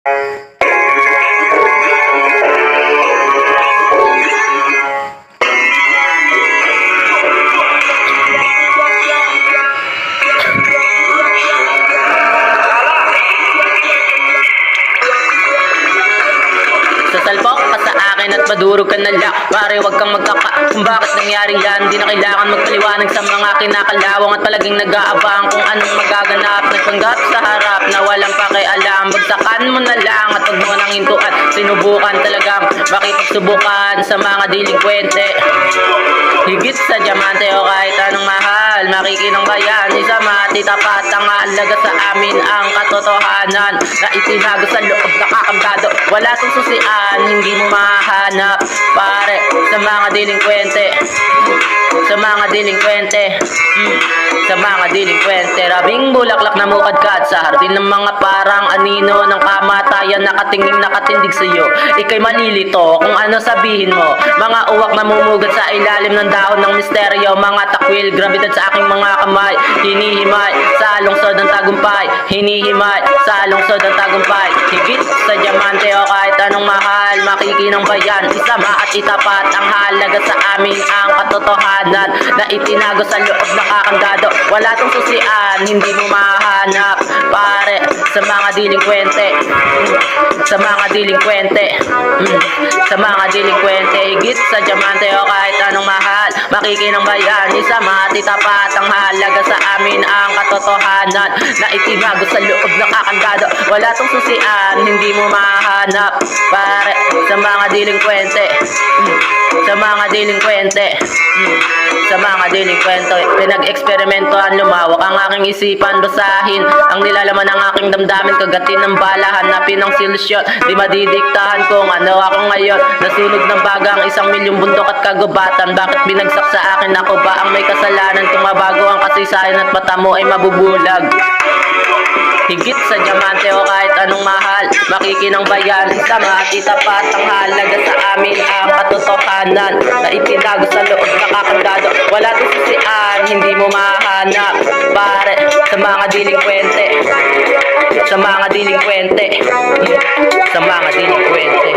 Sasalpok ka sa akin at madurog ka na lang. Pare, wag kang magkaka kung bakit nangyari yan. Di na kailangan magpaliwanag sa mga kinakalawang at palaging nag-aabang kung anong magaganap. Nagpanggap sa harap na walang pakialam. Bagsakan mo na lang at wag mo nang hintuan. Sinubukan talagang makipagsubukan sa mga delinkwente. Higit sa diamante o kahit anong mahal, makikinang bayan, isa matitapat ang halaga sa amin ang katotohanan na itinago sa loob na kakambado. Wala tong susian, hindi mo mahanap, pare, sa mga delinkwente. Sa mga delinkwente, sa mga delinkwente. Rabing bulaklak na mukadkad sa hardin ng mga parang anino ng kamatayan, nakatingin nakatindig sa'yo. Ika'y malilito kung ano sabihin mo. Mga uwak mamumugat sa ilalim ng dahon ng misteryo. Mga takwil, grabidad sa aking mga kamay. Hinihimay sa lungsod ng tagumpay. Hinihimay sa lungsod ng tagumpay. Higit sa diamante o kahit anong mahal, makikinang bayan, isama at itapat ang halaga sa amin ang katotohanan na itinago sa loob ng kakandado. Wala tong susian, hindi mo mahanap, pare, sa mga delinkwente. Sa mga delinkwente. Sa mga delinkwente. Higit sa diamante o kahit anong mahal, makikinang bayan, isama at itapat ang halaga sa amin ang katotohanan na itinago sa loob ng kakandado. Wala tong susian, hindi mo mahanap, pare, sa mga delinkwente. Sa mga delinkwente. Sa mga delinkwente. Pinag-eksperimentohan, lumawak ang aking isipan, basahin ang nilalaman ng aking damdamin, kagatin ng bala, hanapin ang solusyon. Di madidiktahan kung ano ako ngayon. Nasunog ng bagang 1,000,000 bundok at kagubatan. Bakit binagsak sa akin? Ako ba ang may kasalanan kung mabago ang kasaysayan at mata mo ay mabubulag? Higit sa diamante o kahit anong mahal, makikinang bayan, isama at itapat ang halaga sa amin ang katotohanan na itinago sa loob ng kakandado. Wala tong susian, hindi mo mahanap, pare, sa mga delinkwente. Sa mga delinkwente. Sa mga delinkwente.